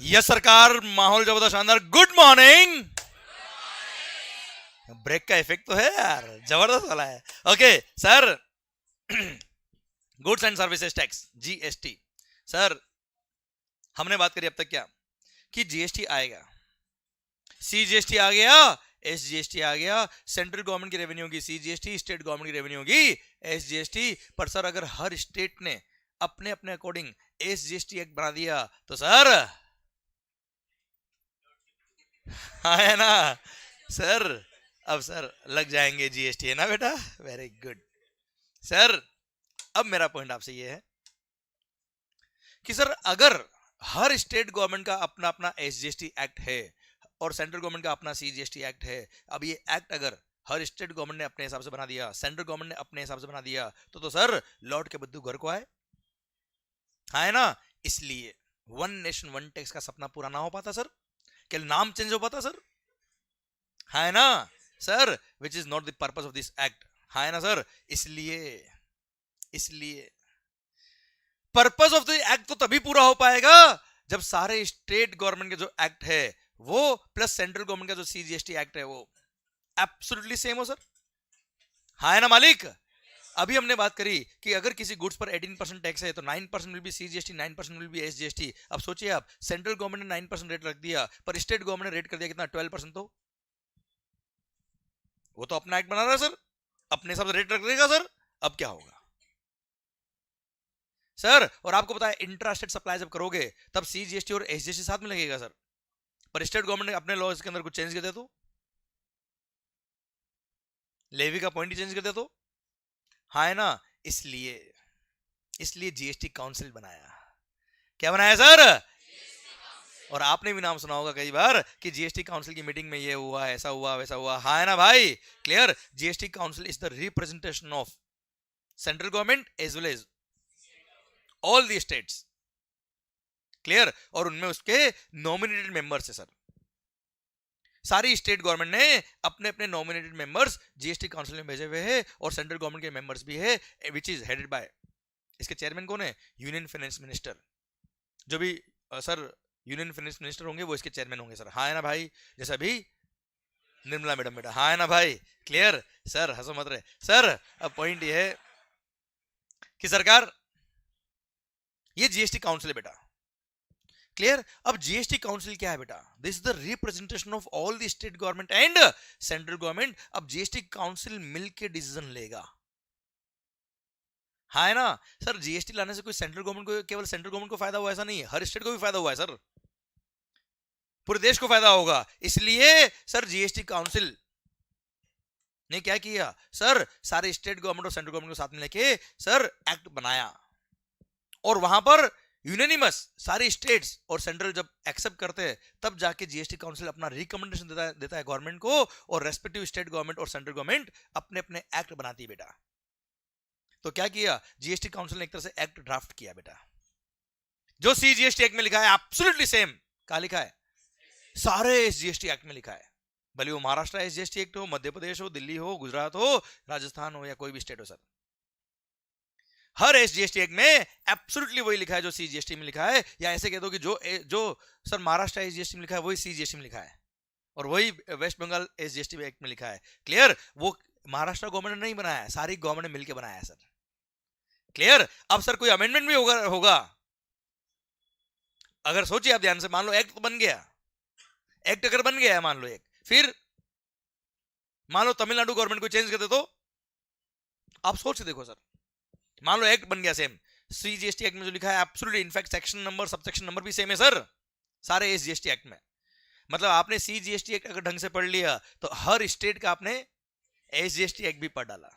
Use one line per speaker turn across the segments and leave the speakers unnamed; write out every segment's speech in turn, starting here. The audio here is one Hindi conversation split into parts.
यस सरकार, माहौल जबरदस्त शानदार। Good morning. ब्रेक का इफेक्ट तो है यार, जबरदस्त वाला है। Okay sir, goods and services tax GST. Sir हमने बात करी अब तक क्या कि जीएसटी आएगा, सीजीएसटी आ गया, एसजीएसटी आ गया। सेंट्रल गवर्नमेंट की रेवेन्यू होगी सीजीएसटी, स्टेट गवर्नमेंट की रेवेन्यू होगी एसजीएसटी। पर सर अगर हर स्टेट ने अपने अपने अकॉर्डिंग एसजीएसटी एक्ट बना दिया तो सर, हाँ है ना सर, अब सर लग जाएंगे जीएसटी, है ना बेटा? Very good sir. अब मेरा पॉइंट आपसे ये है कि सर अगर हर स्टेट गवर्नमेंट का अपना अपना एसजीएसटी एक्ट है और सेंट्रल गवर्नमेंट का अपना सीजीएसटी एक्ट है, अब ये एक्ट अगर हर स्टेट गवर्नमेंट ने अपने हिसाब से बना दिया, सेंट्रल गवर्नमेंट ने अपने हिसाब से बना दिया, तो सर लौट के बुद्धू घर को आए, हाँ है ना? इसलिए वन नेशन वन टैक्स का सपना पूरा ना हो पाता सर, क्या नाम चेंज हो पाता सर, हाँ है ना sir? Which is not the purpose of this act, हाँ है ना सर? इसलिए पर्पस ऑफ द एक्ट तो तभी पूरा हो पाएगा जब सारे स्टेट गवर्नमेंट के जो एक्ट है वो प्लस सेंट्रल गवर्नमेंट का जो सीजीएसटी एक्ट है वो एब्सोल्युटली सेम हो सर, हाँ है ना मालिक? अभी हमने बात करी कि अगर किसी गुड्स पर 18% टैक्स है तो 9% will be CGST, 9% will be SGST. अब सोचिए आप, सेंट्रल गवर्नमेंट ने 9% रेट रख दिया पर स्टेट गवर्नमेंट ने रेट कर दिया कितना, 12%। तो वो तो अपना एक्ट बना रहा है सर, अपने हिसाब से रेट रख देगा सर। अब क्या होगा सर? और आपको पता है इंट्रा स्टेट सप्लाई जब करोगे तब सीजीएसटी और एसजीएसटी साथ में लगेगा सर, पर स्टेट गवर्नमेंट ने अपने लॉज के अंदर कुछ चेंज कर दिया तो, लेवी का पॉइंट ही चेंज कर दिया तो, हाँ है ना? इसलिए जीएसटी काउंसिल बनाया। क्या बनाया सर? और आपने भी नाम सुना होगा कई बार कि जीएसटी काउंसिल की मीटिंग में ये हुआ, ऐसा हुआ, वैसा हुआ, हाँ है ना भाई? Clear? GST council is the representation of central government as well as all the states. Clear? और उनमें उसके नॉमिनेटेड मेंबर्स है सर, सारी स्टेट गवर्नमेंट ने अपने अपने नॉमिनेटेड मेंबर्स जीएसटी काउंसिल में भेजे हुए हैं और सेंट्रल गवर्नमेंट के मेंबर्स भी है, विच इज हेडेड बाय, इसके चेयरमैन कौन है? Union finance minister. जो भी सर यूनियन फाइनेंस मिनिस्टर होंगे वो इसके चेयरमैन होंगे सर, हाँ है ना भाई? जैसा भी निर्मला मैडम बेटा, हाँ है ना भाई? Clear sir? हंसो मत रहे सर। अब पॉइंट ये है कि सरकार ये जीएसटी काउंसिल है बेटा। क्लियर? अब जीएसटी काउंसिल क्या है बेटा? This is the representation of all the state government and central government. अब जीएसटी काउंसिल मिलकर डिसीजन लेगा, हाँ है ना सर? जीएसटी लाने से कोई सेंट्रल गवर्नमेंट को, केवल सेंट्रल गवर्नमेंट को फायदा हुआ ऐसा नहीं है, हर स्टेट को भी फायदा हुआ है सर, पूरे देश को फायदा होगा। इसलिए सर जीएसटी काउंसिल ने क्या किया सर, सारे स्टेट गवर्नमेंट और सेंट्रल गवर्नमेंट को साथ में लेके सर एक्ट बनाया, और वहां पर यूनानिमस सारे स्टेट्स और सेंट्रल जब एक्सेप्ट करते हैं तब जाके जीएसटी काउंसिल अपना रिकमेंडेशन देता है गवर्नमेंट को, और रेस्पेक्टिव स्टेट गवर्नमेंट और सेंट्रल गवर्नमेंट अपने अपने एक्ट बनाती है बेटा। तो क्या किया जीएसटी काउंसिल ने? एक तरह से एक्ट ड्राफ्ट किया बेटा। जो सीजीएसटी एक्ट में लिखा है एब्सोल्युटली सेम, कहां लिखा है? सारे एसजीएसटी एक्ट में लिखा है, भले वो महाराष्ट्र एसजीएसटी एक्ट हो, मध्य प्रदेश हो, दिल्ली हो, गुजरात हो, राजस्थान हो, या कोई भी स्टेट हो सर, हर एसजीएसटी एक्ट में एब्सोल्युटली वही लिखा है जो सीजीएसटी में लिखा है। या ऐसे कह दो कि जो सर महाराष्ट्र एसजीएसटी में लिखा है वही सीजीएसटी में लिखा है, और वही वेस्ट बंगाल एसजीएसटी एक्ट में लिखा है। क्लियर? वो महाराष्ट्र गवर्नमेंट ने नहीं बनाया है, सारी गवर्नमेंट ने मिलकर बनाया है सर। क्लियर? अब सर कोई अमेंडमेंट भी होगा अगर सोचिए आप ध्यान से, मान लो एक्ट तो बन गया, एक्ट अगर बन गया है मान लो एक, फिर मान लो तमिलनाडु गवर्नमेंट को चेंज कर दे तो आप सोच के देखो सर, मान लो एक्ट बन गया सेम, सीजीएसटी एक्ट में जो लिखा है absolutely, in fact section number subsection number भी सेम है सर सारे एसजीएसटी एक्ट में। मतलब आपने सीजीएसटी एक्ट अगर ढंग से पढ़ लिया तो हर स्टेट का आपने एसजीएसटी एक्ट भी पढ़ डाला,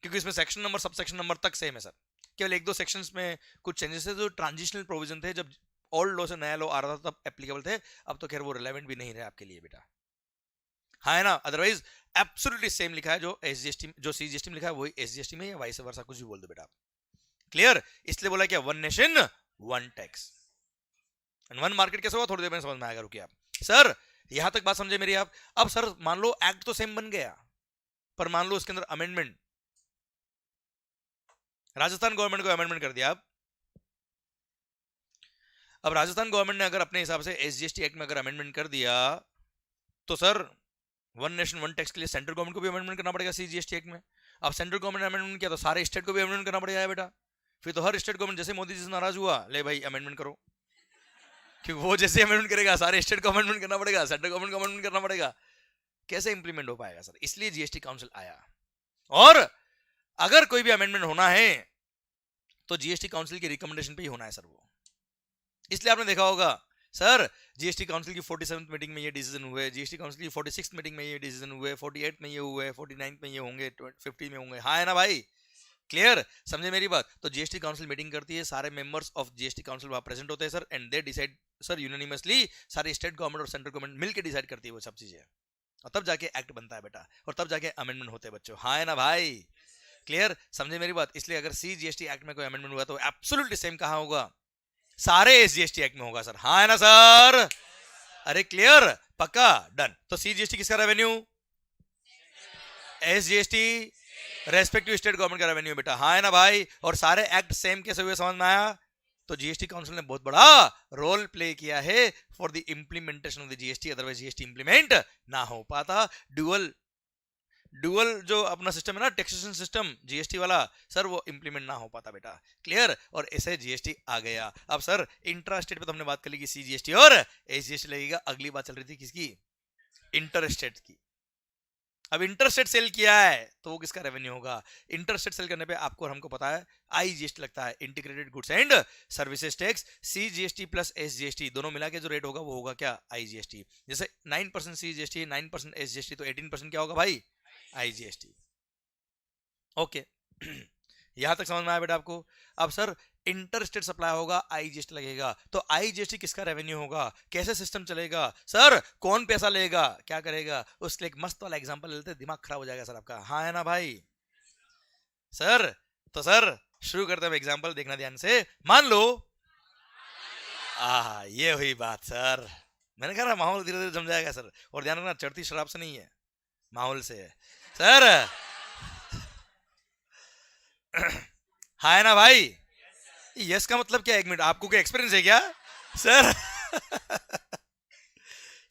क्योंकि इसमें सेक्शन नंबर सबसेक्शन नंबर तक सेम है सर। केवल एक दो सेक्शंस में कुछ चेंजेस थे जो ट्रांजिशनल प्रोविजन थे, जब ओल्ड लॉ से नया लॉ आ रहा था तब एप्लीकेबल थे, अब तो खैर वो रिलेवेंट भी नहीं रहे आपके लिए बेटा, हाँ है ना? अदरवाइज एब्सोल्युटली सेम लिखा है, जो एसजीएसटी जो सीजीएसटी में लिखा है वही एसजीएसटी में, या वाइस वर्सा, कुछ भी बोल दो बेटा आप। क्लियर? इसलिए बोला क्या, one nation one tax and one market. कैसे हुआ थोड़ी देर में समझ में आएगा, रुकिए आप सर, यहां तक बात समझे मेरी आप? अब सर मान लो एक्ट तो सेम बन गया, पर मान लो उसके अंदर अमेंडमेंट, राजस्थान गवर्नमेंट को अमेंडमेंट कर दिया, अब अब राजस्थान गवर्नमेंट ने अगर अपने हिसाब से एसजीएसटी एक्ट में अगर अमेंडमेंट कर दिया तो sir one nation one tax के लिए सेंट्रल गवर्नमेंट को भी अमेंडमेंट करना पड़ेगा सीजीएसटी एक्ट में। अब सेंट्रल गवर्नमेंट ने अमेंडमेंट किया तो सारे स्टेट को भी अमेंडमेंट करना पड़ेगा बेटा। फिर तो हर स्टेट गवर्नमेंट जैसे मोदी जी से नाराज हुआ, ले भाई अमेंडमेंट करो, क्योंकि वो जैसे अमेंडमेंट करेगा सारे स्टेट को अमेंडमेंट करना पड़ेगा, सेंट्रल गवर्नमेंट को अमेंडमेंट करना पड़ेगा। कैसे इंप्लीमेंट हो पाएगा सर? इसलिए जीएसटी काउंसिल आया। और अगर कोई भी अमेंडमेंट होना है तो जीएसटी काउंसिल की रिकमेंडेशन पे ही होना है सर वो। इसलिए आपने देखा होगा सर जीएसटी काउंसिल की 47th मीटिंग में ये डिसीजन हुए, जीएसटी काउंसिल की 46th मीटिंग में ये डिसीजन हुए, 48 में ये हुए, 49 में ये होंगे, 50 में होंगे। हाँ है ना भाई? क्लियर? समझे मेरी बात? तो जीएसटी काउंसिल मीटिंग करती है, सारे मेंबर्स ऑफ जीएसटी काउंसिल वहां प्रेजेंट होते हैं sir, and they decide sir unanimously, सारी स्टेट गवर्नमेंट और सेंट्रल गवर्नमेंट मिलकर डिसाइड करती है वो सब चीजें, और तब जाके एक्ट बनता है बेटा, और तब जाके अमेंडमेंट होते हैं बच्चों। हाँ है ना भाई? क्लियर? समझे मेरी बात? इसलिए अगर सीजीएसटी एक्ट में कोई अमेंडमेंट हुआ तो एब्सोल्युटली सेम कहां होगा? सारे एसजीएसटी एक्ट में होगा सर। हाँ है ना सर? अरे क्लियर? पक्का? डन। तो सीजीएसटी किसका revenue? SGST respective state government का रेवेन्यू बेटा। हाँ है ना भाई? और सारे एक्ट सेम कैसे हुए समझ में आया? तो जीएसटी काउंसिल ने बहुत बड़ा रोल प्ले किया है for the implementation of the GST, otherwise GST implement ना हो पाता। ड्यूअल जो अपना सिस्टम है ना, टैक्सेशन सिस्टम जीएसटी वाला सर, वो इंप्लीमेंट ना हो पाता बेटा। क्लियर? और ऐसे जीएसटी आ गया। अब सर इंट्रा स्टेट पे तो हमने बात कर ली कि सीजीएसटी और एसजीएसटी लगेगा। अगली बात चल रही थी किसकी? इंटर स्टेट की। अब इंटर स्टेट सेल किया है तो वो किसका रेवेन्यू होगा? इंटर स्टेट सेल करने पे आपको और हमको पता है आईजीएसटी लगता है, integrated goods and services tax. CGST plus SGST दोनों मिला के जो रेट होगा वो होगा क्या? आईजीएसटी। जैसे 9% सीजीएसटी, 9% एसजीएसटी, तो 18% क्या होगा भाई? आईजीएसटी। ओके यहां तक समझ में आया बेटा आपको? अब सर इंटर स्टेट सप्लाई होगा, आईजीएसटी लगेगा, तो आईजीएसटी किसका रेवेन्यू होगा? कैसे सिस्टम चलेगा सर? कौन पैसा लेगा, क्या करेगा? उसके एक मस्त वाला एग्जांपल लेते हैं, दिमाग खराब हो जाएगा सर आपका। हाँ है ना भाई? सर तो सर शुरू करते हैं एग्जांपल, देखना ध्यान से। मान लो ये हुई बात सर। मैंने कहा ना माहौल धीरे धीरे जम जाएगा सर, और ध्यान रखना चढ़ती शराब से नहीं है, माहौल से है सर। हाँ है ना भाई? यस का मतलब क्या? 1 मिनट, आपको क्या एक्सपीरियंस है क्या सर?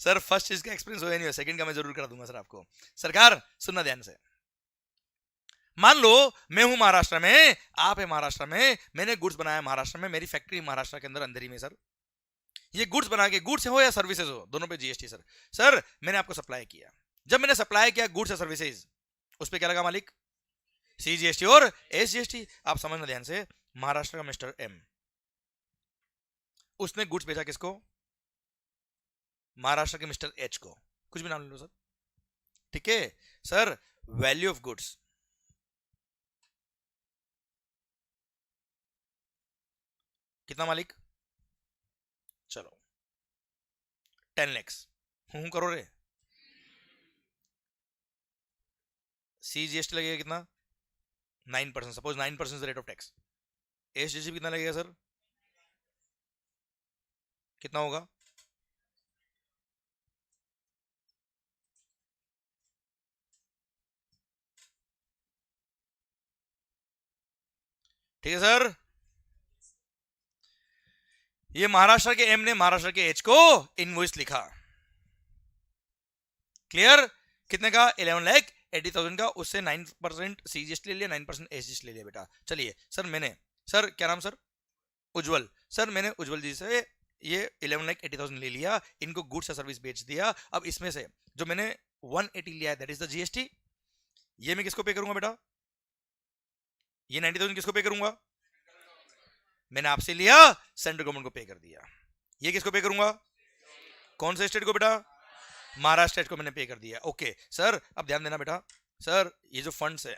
सर फर्स्ट चीज का एक्सपीरियंस हो या नहीं हो, सेकंड का मैं जरूर करा दूंगा सर आपको। सरकार सुनना ध्यान से। मान लो मैं हूं महाराष्ट्र में, आप है महाराष्ट्र में, मैंने गुड्स बनाया महाराष्ट्र में, मेरी फैक्ट्री महाराष्ट्र के अंदर अंधेरी में सर। ये गुड्स बना के, गुड्स हो या सर्विसेज हो, दोनों पे जीएसटी सर। सर मैंने आपको सप्लाई किया, जब मैंने सप्लाई किया गुड्स या सर्विसेज, उस पर क्या लगा मालिक? सीजीएसटी और एसजीएसटी। आप समझना ध्यान से, महाराष्ट्र का मिस्टर एम, उसने गुड्स भेजा किसको? महाराष्ट्र के मिस्टर एच को, कुछ भी नाम ले लो सर, ठीक है सर। वैल्यू ऑफ गुड्स कितना मालिक? चलो 10 लाख। हूं करो रे। सीजीएसटी लगेगा कितना? 9%। Suppose 9% rate of tax. SGST कितना लगेगा सर? कितना होगा? ठीक है सर। ये महाराष्ट्र के एम ने महाराष्ट्र के एच को इनवॉइस लिखा। क्लियर? कितने का? 11,80,000 का। उससे 9% सीजीएसटी ले लिया, 9% एसजीएसटी ले लिया बेटा। चलिए सर, मैंने सर क्या नाम सर? उज्जवल। सर मैंने उज्जवल जी से ये 11,80,000 ले लिया, इनको गुड्स या सर्विस बेच दिया। अब इसमें से जो मैंने 180 लिया है, दैट इज द जीएसटी। ये मैं किसको पे करूंगा बेटा? ये 90,000 किसको पे करूंगा? मैंने आपसे लिया, सेंट्रल गवर्नमेंट को पे कर दिया। ये किसको पे करूंगा? कौन से स्टेट को बेटा? महाराष्ट्र स्टेट को मैंने पे कर दिया। ओके सर, अब ध्यान देना बेटा। सर ये जो फंड्स है,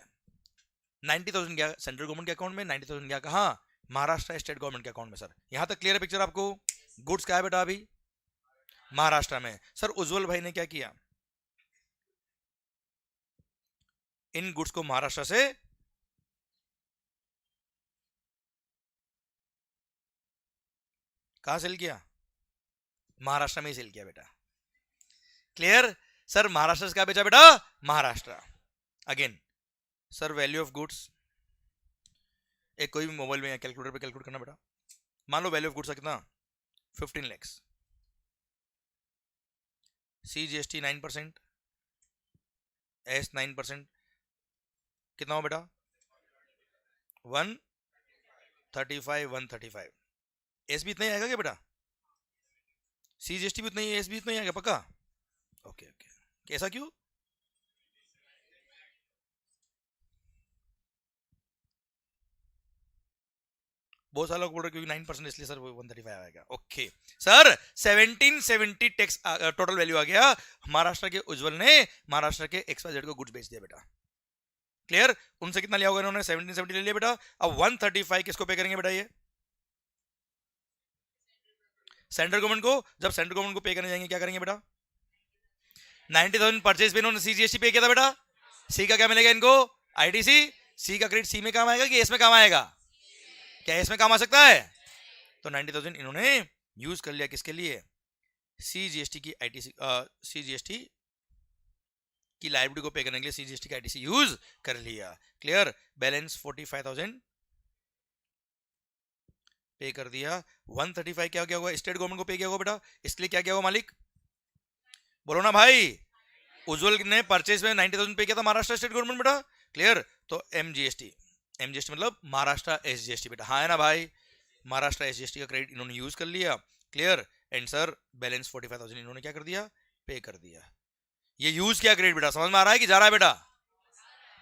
90,000 गया सेंट्रल गवर्नमेंट के अकाउंट में, 90,000 गया कहां? महाराष्ट्र स्टेट गवर्नमेंट के अकाउंट में सर। यहां तक क्लियर है पिक्चर आपको? गुड्स क्या है बेटा अभी? महाराष्ट्र में। सर उज्जवल भाई ने क्या किया? इन गुड्स को महाराष्ट्र से कहां सेल किया? महाराष्ट्र में ही सेल किया बेटा। क्लियर? सर महाराष्ट्र से क्या बेचा बेटा? Maharashtra. Again sir value of goods, एक कोई भी मोबाइल में या कैलकुलेटर पे कैलकुलेट करना बेटा। मान लो वैल्यू ऑफ गुड्स कितना? 15 lakhs, CGST 9%, S 9%, कितना हो बेटा 135, 135, एस भी इतना ही आएगा क्या बेटा, CGST भी उतना ही, एस भी इतना ही आएगा पक्का, ओके ओके, कैसा क्यों, बहुत सारे लोग बोल रहे क्योंकि 9% इसलिए सर 135 आएगा, okay sir 1770 tax total value आ गया, महाराष्ट्र के उज्जवल ने महाराष्ट्र के XYZ को गुड्स बेच दिया बेटा, क्लियर, उनसे कितना लिया होगा इन्होंने 1770 ले लिया बेटा, अब 135 किसको पे करेंगे बेटा, ये सेंट्रल गवर्नमेंट को, जब सेंट्रल गवर्नमेंट को पे करने जाएंगे क्या करेंगे बेटा, 90,000 परचेज पे इन्होंने CGST पे किया था बेटा, सी का क्या मिलेगा इनको, ITC, सी का क्रेडिट सी में काम आएगा कि एस में काम आएगा, क्या एस में काम आ सकता है, तो 90,000 इन्होंने यूज कर लिया किसके लिए, CGST की ITC, CGST की लाइबिलिटी को पे करने के लिए CGST का ITC यूज कर लिया, क्लियर, बैलेंस 45,000 पे कर दिया, 135 क्या क्या होगा, स्टेट गवर्नमेंट को पे किया होगा बेटा, इसलिए क्या क्या होगा मालिक, बोलो ना भाई, उज्जवल ने परचेज में 90,000 पे किया था महाराष्ट्र स्टेट गवर्नमेंट बेटा, क्लियर, तो MGST मतलब महाराष्ट्र SGST बेटा, हाँ है ना भाई, महाराष्ट्र SGST का क्रेडिट इन्होंने यूज कर लिया, क्लियर, एंड सर बैलेंस 45,000 इन्होंने क्या कर दिया, पे कर दिया, ये यूज किया क्रेडिट बेटा, समझ में आ रहा है कि जा रहा है बेटा,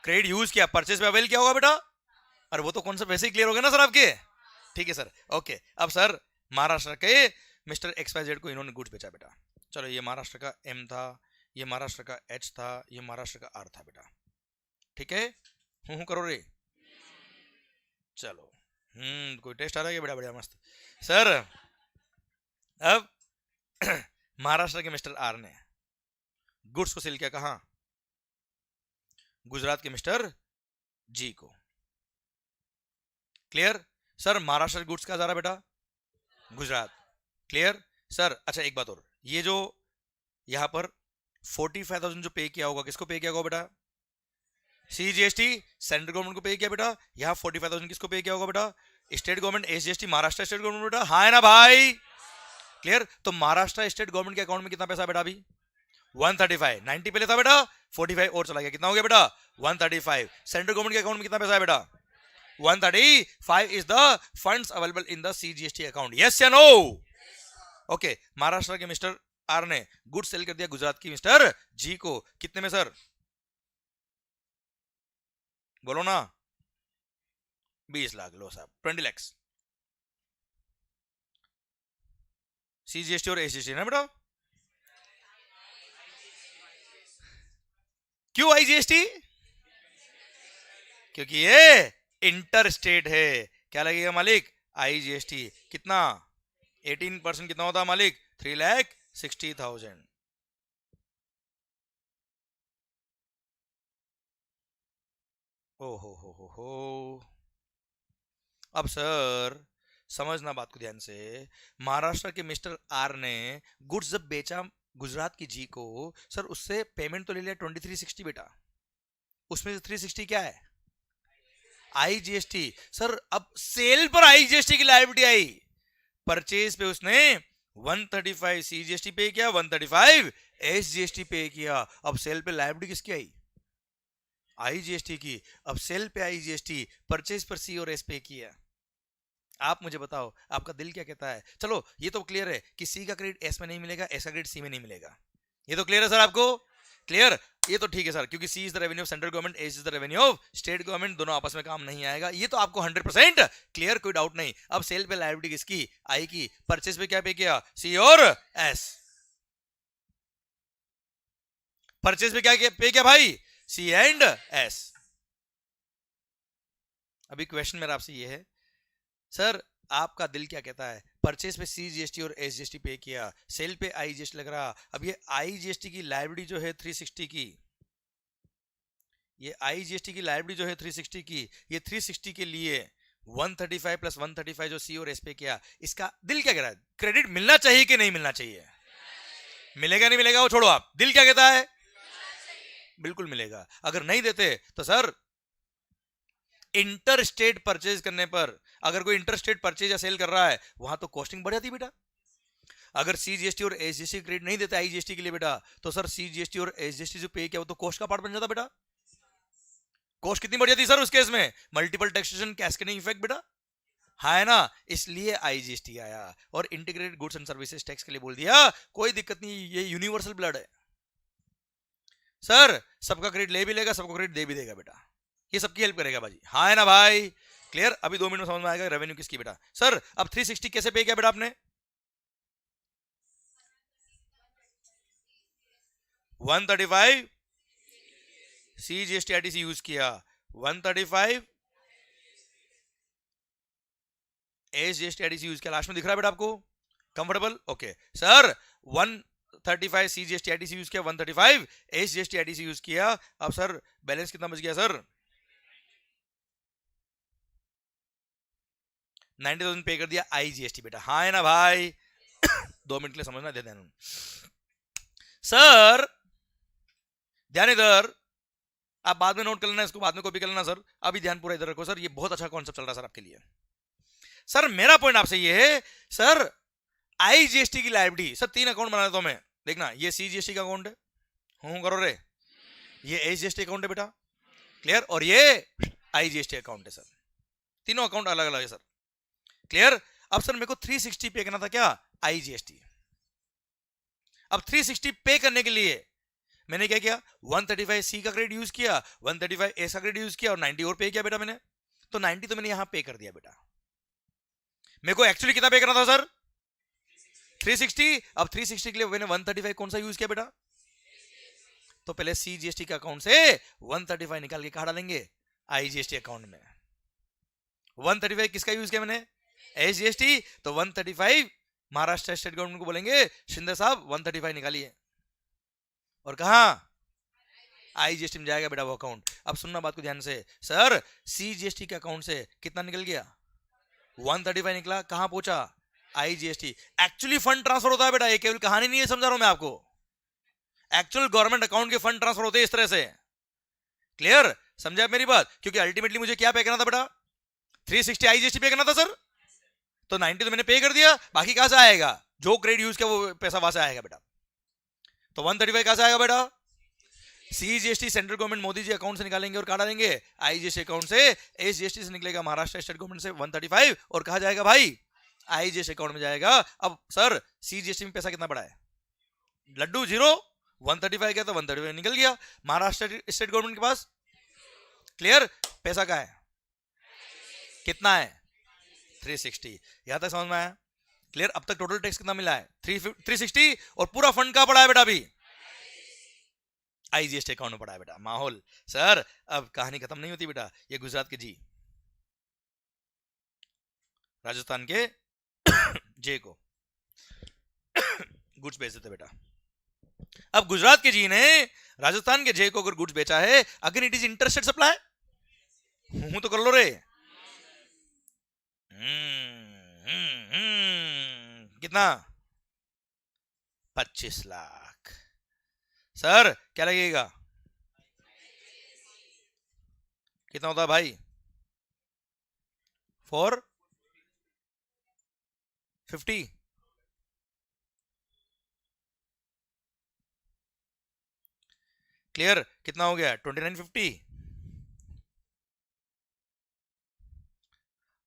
क्रेडिट यूज किया, परचेज में अवेल क्या होगा बेटा, अरे वो तो कॉन्सेप्ट वैसे ही क्लियर हो गया ना सर आपके, ठीक है सर, ओके, अब सर महाराष्ट्र के मिस्टर XYZ को इन्होंने गुड्स बेचा बेटा, चलो ये महाराष्ट्र का M था, ये महाराष्ट्र का H था, ये महाराष्ट्र का R था बेटा, ठीक है, हूं करो रे, चलो कोई टेस्ट आ रहा है बेटा, बढ़िया मस्त सर, अब महाराष्ट्र के मिस्टर R ने गुड्स को सेल किया कहां, गुजरात के मिस्टर G को, क्लियर, सर महाराष्ट्र गुड्स का जा रहा बेटा गुजरात, क्लियर, सर अच्छा एक बात और, ये जो यहां पर 45,000 जो पे किया होगा किसको पे किया होगा बेटा, CGST सेंट्रल गवर्नमेंट को पे किया बेटा, यहां 45,000 किसको पे किया होगा बेटा, state government SGST Maharashtra state government बेटा, हाँ है ना भाई, क्लियर, तो महाराष्ट्र स्टेट गवर्नमेंट के अकाउंट में कितना पैसा बेटा अभी 135, 90 पहले था बेटा, 45 और चला गया, कितना हो गया बेटा 135, सेंट्रल गवर्नमेंट के अकाउंट में कितना पैसा है बेटा 135 is the funds available in the CGST account, yes या no, ओके, महाराष्ट्र के मिस्टर R ने गुड सेल कर दिया गुजरात की मिस्टर G को, कितने में सर, बोलो ना 20 लाख, लो साहब 20 लाख, CGST और SGST ना बेटा, क्यों IGST, क्योंकि ये इंटर स्टेट है, क्या लगेगा मालिक IGST, कितना 18% कितना होता मालिक 3,60,000, ओ हो, अब सर समझना बात को ध्यान से, महाराष्ट्र के मिस्टर R ने गुड्स जब बेचा गुजरात की G को, सर उससे पेमेंट तो ले लिया 2360 बेटा, उसमें से 360 क्या है IGST, सर अब सेल पर IGST की लायबिलिटी आई, परचेज पे उसने 135 CGST पे किया, 135 SGST पे किया, अब सेल पे लायबिलिटी किसकी आई IGST की, अब सेल पे IGST, परचेज पर C और S पे किया, आप मुझे बताओ आपका दिल क्या कहता है, चलो ये तो क्लियर है कि C का क्रेडिट S में नहीं मिलेगा, S का क्रेडिट C में नहीं मिलेगा, ये तो क्लियर है सर आपको, क्लियर, ये तो ठीक है सर, क्योंकि C is the revenue of central government, S is the revenue of state government, दोनों आपस में काम नहीं आएगा, ये तो आपको 100% क्लियर, कोई डाउट नहीं, अब सेल पे लायबिलिटी किसकी I की, परचेज पे क्या पे किया C और S, परचेज पे क्या पे किया भाई C एंड S, अभी क्वेश्चन मेरा आपसे ये है सर आपका दिल क्या कहता है, परचेज पे CGST और SGST पे किया, सेल पे IGST लग रहा, अब ये IGST की लायबिलिटी जो है 360 की, ये IGST की लायबिलिटी जो है 360 की, ये 360 के लिए 135 प्लस 135 जो C और S पे किया, इसका दिल क्या कह रहा है, क्रेडिट मिलना चाहिए कि नहीं मिलना चाहिए, मिलेगा नहीं मिलेगा वो छोड़ो, आप दिल क्या कहता है, बिल्कुल मिलेगा, अगर नहीं देते तो सर इंटर स्टेट परचेज करने पर, अगर कोई इंटर स्टेट परचेज या सेल कर रहा है वहां तो कॉस्टिंग बढ़ जाती बेटा, अगर सीजीएसटी और एसजीएसटी क्रेडिट नहीं देता आईजीएसटी के लिए बेटा, तो सर सीजीएसटी और एसजीएसटी जो पे किया वो तो कॉस्ट का पार्ट बन जाता बेटा। कॉस्ट कितनी बढ़ जाती सर उस केस में, मल्टीपल टैक्सेशन कैस्केडिंग इफेक्ट बेटा, हाँ है ना, इसलिए आईजीएसटी आया और integrated goods and services tax के लिए बोल दिया कोई दिक्कत नहीं, ये यूनिवर्सल ब्लड है सर, सबका क्रेडिट ले भी लेगा, सबको क्रेडिट दे भी देगा बेटा, ये सबकी हेल्प करेगा भाई, हाँ है ना भाई, क्लियर। अभी 2 मिनट में समझ में आएगा रेवेन्यू किसकी बेटा। सर अब 360 कैसे पे किया बेटा आपने, 135 सीजीएसटी आईटीसी यूज किया, 135 एसजीएसटी आईटीसी यूज किया, लास्ट में दिख रहा है बेटा आपको, comfortable, okay sir 135 CGST ITC use किया, 135 एसजीएसटी आईटीसी यूज किया, अब सर बैलेंस कितना बच गया सर, 90,000 पे कर दिया आईजीएसटी बेटा, हाँ है ना भाई 2 मिनट के लिए समझना दे देना सर, ध्यान इधर, आप बाद में नोट कर लेना इसको, बाद में कॉपी कर लेना सर, अभी ध्यान पूरा इधर रखो सर, ये बहुत अच्छा कॉन्सेप्ट चल रहा है सर आपके लिए। सर मेरा पॉइंट आपसे ये है सर, आईजीएसटी की लायबिलिटी, सर 3 अकाउंट बना देता हूं मैं, देखना ये सीजीएसटी का अकाउंट है, हूं करो रे, ये एसजीएसटी अकाउंट है बेटा, क्लियर, और ये आईजीएसटी अकाउंट है सर, तीनों अकाउंट अलग अलग है सर, क्लियर। अब सर मेरे को 360 पे करना था क्या, आईजीएसटी, अब 360 पे करने के लिए मैंने क्या किया, 135 सी का क्रेडिट यूज किया, 135 ए का क्रेडिट यूज किया और 90 और पे किया बेटा मैंने, तो 90 तो मैंने यहां पे कर दिया बेटा, मेरे को एक्चुअली कितना पे करना था सर 360, अब 360 के लिए मैंने 135 कौन सा यूज किया बेटा, तो पहले सीजीएसटी के अकाउंट से 135 निकाल के कहा डालेंगे आईजीएसटी अकाउंट में, 135 किसका यूज किया मैंने, एसजीएसटी, तो 135 महाराष्ट्र स्टेट गवर्नमेंट को बोलेंगे शिंदे साहब 135 निकालिए, और कहा आईजीएसटी में जाएगा बेटा वो अकाउंट। अब सुनना बात को ध्यान से, सर सीजीएसटी के अकाउंट से कितना निकल गया, 135 निकला, कहां पहुंचा, आईजीएसटी, एक्चुअली फंड ट्रांसफर होता है बेटा, ये केवल कहानी नहीं है, समझा रहा हूं मैं आपको, एक्चुअल गवर्नमेंट अकाउंट के फंड ट्रांसफर होते हैं इस तरह से, क्लियर, समझा मेरी बात, क्योंकि अल्टीमेटली मुझे क्या पे करना था बेटा, 360 आईजीएसटी पे करना था सर, तो 90 तो मैंने पे कर दिया, बाकी कहां से आएगा, जो क्रेडिट यूज किया वो पैसा वहां से आएगा बेटा, तो 135 कहां से आएगा बेटा, CGST central government Modi ji account से निकालेंगे और काटा देंगे, आईजीएसटी अकाउंट से, एसजीएसटी से निकलेगा महाराष्ट्र स्टेट गवर्नमेंट से 135 और कहा जाएगा भाई आईजीएसटी अकाउंट में जाएगा। अब सर सीजीएसटी में पैसा कितना पड़ा है, लड्डू 0, 135 गया तो 135 निकल गया महाराष्ट्र स्टेट गवर्नमेंट के पास, क्लियर, पैसा का है कितना है 360, यहां तक समझ में आया, क्लियर। अब तक टोटल टैक्स कितना मिला है 360 और पूरा फंड कहां पड़ा है बेटा, अभी आईजीएसटी अकाउंट में पड़ा है बेटा, माहौल सर, अब कहानी खत्म नहीं होती बेटा, ये गुजरात के जी राजस्थान के जे को गुड्स बेच देते बेटा, अब गुजरात के जी ने राजस्थान के जे को अगर गुड्स बेचा है, अगर इट इज इंटरेस्टेड सप्लाई, हूं तो कर लो रे, कितना 25 लाख, सर क्या लगेगा, कितना होता है भाई 450, क्लियर, कितना हो गया 2950,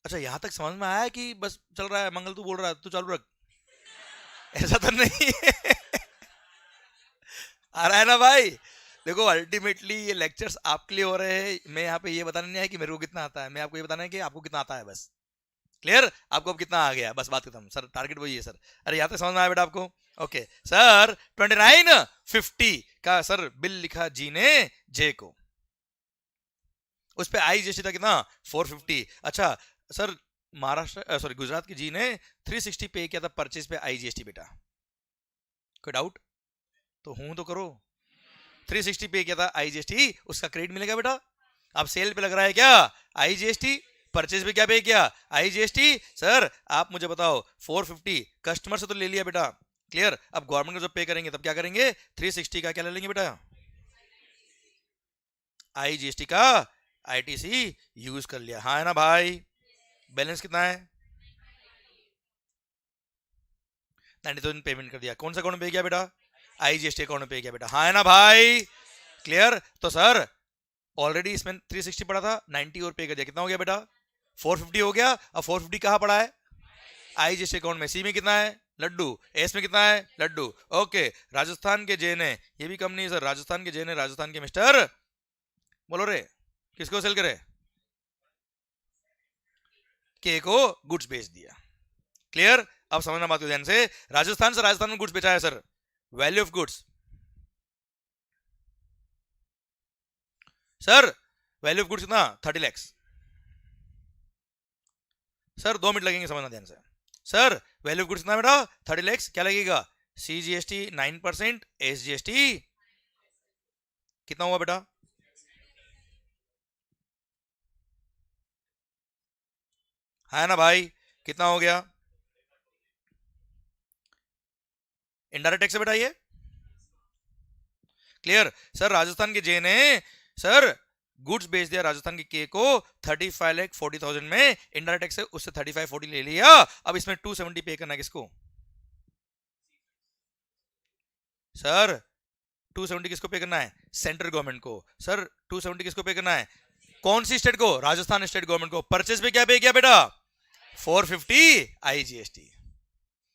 अच्छा यहां तक समझ में आया कि बस चल रहा है, मंगल तू बोल रहा है तू चालू रख, ऐसा तो नहीं आ रहा है ना भाई, देखो अल्टीमेटली ये लेक्चर्स आपके लिए हो रहे हैं, मैं यहाँ पे ये बताना नहीं है कि मेरे को कितना आता है, मैं आपको ये बताना है कि आपको कितना आता है, बस क्लियर, आपको अब कितना आ गया, बस बात खत्म सर, टारगेट वही है सर, अरे यहाँ तक समझ में आया बेटा आपको, ओके सर 2950 का सर बिल लिखा जी ने जे को, उस पे आईजीएसटी था कितना 450, अच्छा सर महाराष्ट्र सॉरी गुजरात की जी ने 360 पे किया था परचेज पे आईजीएसटी बेटा, कोई डाउट, तो हूं तो करो, 360 पे किया था आईजीएसटी, उसका क्रेडिट मिलेगा बेटा, अब सेल पे लग रहा है क्या आईजीएसटी, परचेज पे क्या पे किया आईजीएसटी, सर आप मुझे बताओ 450 कस्टमर से तो ले लिया बेटा, क्लियर, अब गवर्नमेंट को जब पे करेंगे तब क्या करेंगे 360 का क्या ले लेंगे बेटा, आईजीएसटी का आईटीसी यूज कर लिया, हाँ है ना भाई, बैलेंस कितना है 90,000 पेमेंट कर दिया, कौन सा अकाउंट में पे किया बेटा? आईजीएसटी अकाउंट में पे किया बेटा, हाँ है ना भाई? क्लियर? तो सर ऑलरेडी इसमें 360 पड़ा था, 90 और पे कर दिया, कितना हो गया बेटा? 450 हो गया। अब 450 कहाँ पड़ा है? आईजीएसटी अकाउंट में। सी में कितना है? लड्डू। एस में कितना है? लड्डू। ओके, राजस्थान के जे ने, ये भी कम नहीं है सर, राजस्थान के जे ने, राजस्थान के मिस्टर बोलो रे, किसको सेल करे? के को गुड्स बेच दिया। क्लियर? अब समझना बात को ध्यान से, राजस्थान से राजस्थान में गुड्स बेचा है sir, value of goods sir, value of goods कितना? 30 लाख। सर 2 मिनट लगेंगे, समझना ध्यान से। सर वैल्यू ऑफ गुड्स कितना बेटा? 30 लाख। क्या लगेगा? सीजीएसटी 9%, एसजीएसटी कितना हुआ बेटा? है ना भाई? कितना हो गया? इनडायरेक्ट टैक्स से बेटा ये। क्लियर? सर राजस्थान के जे ने सर गुड्स बेच दिया राजस्थान के के को 35,40,000 में, इनडायरेक्ट टैक्स से उससे 35-40 ले लिया। अब इसमें 270 पे करना है किसको? सर 270 किसको पे करना है? सेंट्रल गवर्नमेंट को। सर 270 किसको पे करना है? कौन सी स्टेट को? राजस्थान स्टेट गवर्नमेंट को। परचेज पे क्या पे किया बेटा? 450 आईजीएसटी।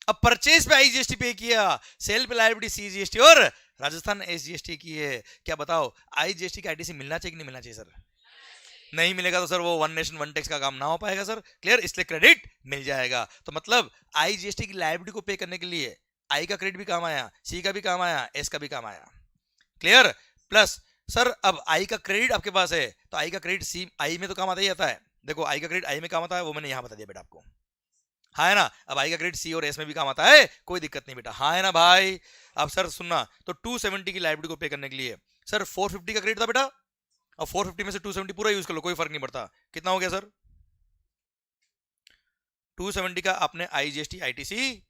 अब परचेज पे आईजीएसटी पे किया, सेल पे लायबिलिटी सीजीएसटी और राजस्थान एसजीएसटी की है। क्या बताओ आईजीएसटी का आईटीसी मिलना चाहिए कि नहीं मिलना चाहिए सर? नहीं मिलेगा तो सर वो वन नेशन वन टैक्स का काम ना हो पाएगा सर। क्लियर? इसलिए क्रेडिट मिल जाएगा। तो मतलब आईजीएसटी की लायबिलिटी को पे करने के लिए आई का क्रेडिट भी काम आया, सी का भी काम आया, एस का भी काम आया। क्लियर? प्लस सर अब आई का क्रेडिट आपके पास है तो आई का क्रेडिट सी आई में तो काम आता ही आता है। देखो आई का क्रेडिट आई में काम आता है, वो मैंने यहां बता दिया बेटा आपको, हाँ है ना? अब आई का क्रेडिट सी और एस में भी काम आता है, कोई दिक्कत नहीं बेटा, हाँ है ना भाई? अब सर सुनना, तो 270 की लायबिलिटी को पे करने के लिए सर 450 का क्रेडिट था बेटा, अब 450 में से 270 पूरा यूज कर लो, कोई फर्क नहीं पड़ता। कितना हो गया सर? 270 का आपने आईजीएसटी आईटीसी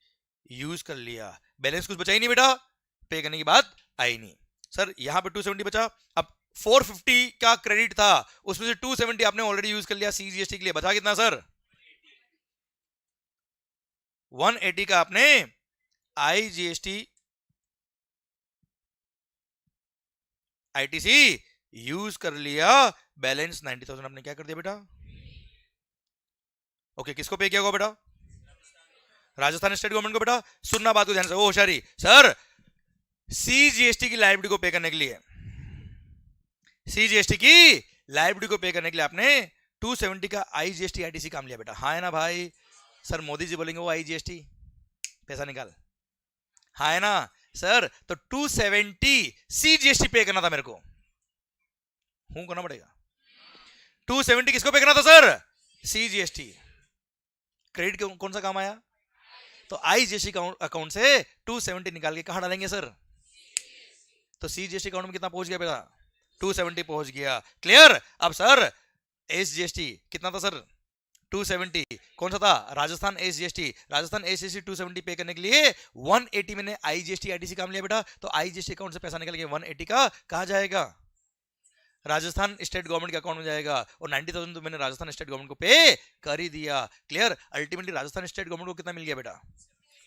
यूज कर लिया, बैलेंस कुछ बचा ही नहीं बेटा, पे करने की बात आई नहीं। सर यहां पे 270 बचा, अब 450 का क्रेडिट था उसमें से 270 आपने ऑलरेडी यूज कर लिया सीजीएसटी के लिए, बचा कितना सर? 180 का आपने आईजीएसटी आईटीसी यूज कर लिया, बैलेंस 90,000 आपने क्या कर दिया बेटा? ओके, किसको पे किया होगा बेटा? राजस्थान स्टेट गवर्नमेंट को बेटा। सुनना बात को ध्यान से, ओ होशियारी सर, सीजीएसटी की लायबिलिटी को पे करने के लिए, सीजीएसटी की लायबिलिटी को पे करने के लिए आपने 270 का आईजीएसटी आईटीसी काम लिया बेटा, हाँ है ना भाई? सर मोदी जी बोलेंगे वो आईजीएसटी पैसा निकाल, हाँ है ना सर? तो 270 सीजीएसटी पे करना था मेरे को, हूं करना पड़ेगा। 270 किसको पे करना था सर? सीजीएसटी। क्रेडिट कौन सा काम आया? तो आईजीएसटी अकाउंट से 270 निकाल के कहां डालेंगे सर? तो सीजीएसटी अकाउंट में कितना पहुंच गया बेटा? 270 पहुंच गया। क्लियर? अब सर एसजीएसटी कितना था सर? 270। कौन सा था? राजस्थान एसजीएसटी। राजस्थान एसजीएसटी 270 पे करने के लिए 180 मैंने आईजीएसटी आईटीसी काम लिया बेटा, तो आईजीएसटी अकाउंट से पैसा निकल के 180 का कहा जाएगा? राजस्थान स्टेट गवर्नमेंट के अकाउंट में जाएगा, और 90,000 तो मैंने राजस्थान स्टेट गवर्नमेंट को पे कर ही दिया। Clear? Ultimately Rajasthan state government को कितना मिल गया बेटा?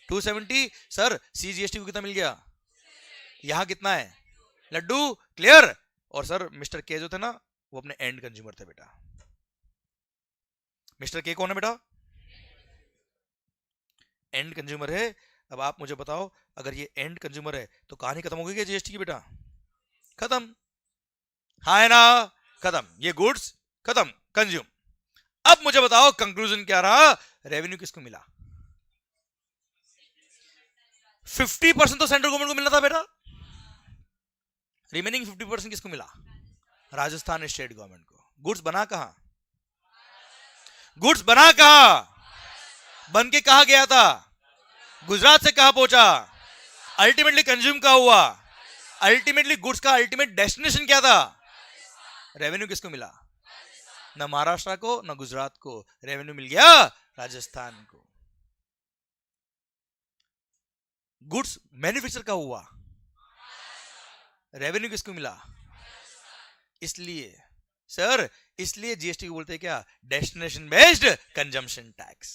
270। सर सीजीएसटी को कितना मिल गया? यहां कितना है? लड्डू। क्लियर? और सर मिस्टर के जो थे ना वो अपने एंड कंज्यूमर थे बेटा। मिस्टर के कौन है बेटा? एंड कंज्यूमर है। अब आप मुझे बताओ, अगर ये एंड कंज्यूमर है तो कहानी खत्म हो गई क्या जीएसटी की बेटा? खत्म, हाँ है ना? खत्म, ये गुड्स खत्म, कंज्यूम। अब मुझे बताओ कंक्लूजन क्या रहा? रेवेन्यू किसको मिला? 50% तो सेंट्रल गवर्नमेंट को मिलना था बेटा, रिमेनिंग 50% किसको मिला? राजस्थान स्टेट गवर्नमेंट को। गुड्स बना कहां? गुड्स बना कहां? बन के कहा गया था? गुजरात से कहां पहुंचा? अल्टीमेटली कंज्यूम कहां हुआ? अल्टीमेटली गुड्स का अल्टीमेट डेस्टिनेशन क्या था? रेवेन्यू किसको मिला? ना महाराष्ट्र को ना गुजरात को, रेवेन्यू मिल गया राजस्थान को। गुड्स मैन्युफैक्चर का हुआ, रेवेन्यू किसको मिला? इसलिए सर, इसलिए जीएसटी को बोलते हैं क्या? Destination based consumption tax.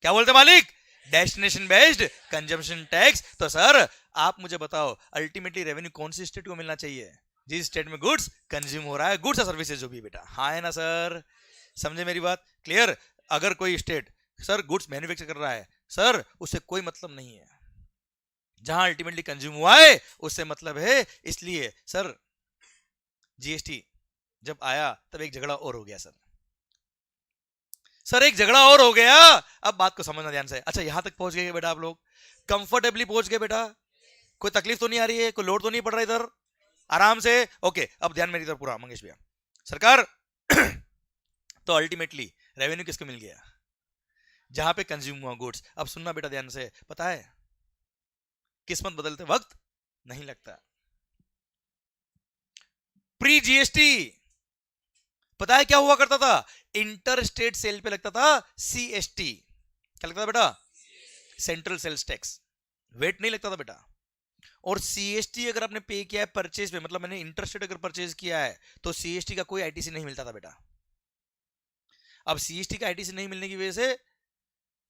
क्या बोलते मालिक? Destination based consumption tax. तो सर आप मुझे बताओ अल्टीमेटली रेवेन्यू कौन सी स्टेट को मिलना चाहिए? जिस स्टेट में गुड्स कंज्यूम हो रहा है, गुड्स और सर्विसेज जो भी बेटा, हाँ है ना सर? समझे मेरी बात? क्लियर? अगर कोई स्टेट सर गुड्स मैन्युफैक्चर कर रहा है सर, उससे कोई मतलब नहीं है, जहां अल्टीमेटली कंज्यूम हुआ है उससे मतलब है। इसलिए सर जीएसटी जब आया तब एक झगड़ा और हो गया सर एक झगड़ा और हो गया। अब बात को समझना ध्यान से। अच्छा यहां तक पहुंच गए बेटा आप लोग? कंफर्टेबली पहुंच गए बेटा? कोई तकलीफ तो नहीं आ रही है? कोई लोड तो नहीं पड़ रहा इधर? आराम से ओके। अब ध्यान मेरी तरफ पूरा मंगेश भैया। सरकार तो अल्टीमेटली रेवेन्यू किसको मिल गया? जहां पे कंज्यूम हुआ गुड्स। अब सुनना बेटा ध्यान से, पता है किस्मत बदलते वक्त नहीं लगता। प्री जीएसटी पता है क्या हुआ करता था? इंटर स्टेट सेल पे लगता था सीएसटी। क्या लगता था बेटा? Central sales tax. वेट नहीं लगता था बेटा। और सीएसटी अगर आपने पे किया है परचेज पे, मतलब मैंने इंटर स्टेट अगर परचेज किया है, तो सीएसटी का कोई आईटीसी नहीं मिलता था बेटा। अब सीएसटी का आईटीसी नहीं मिलने की वजह से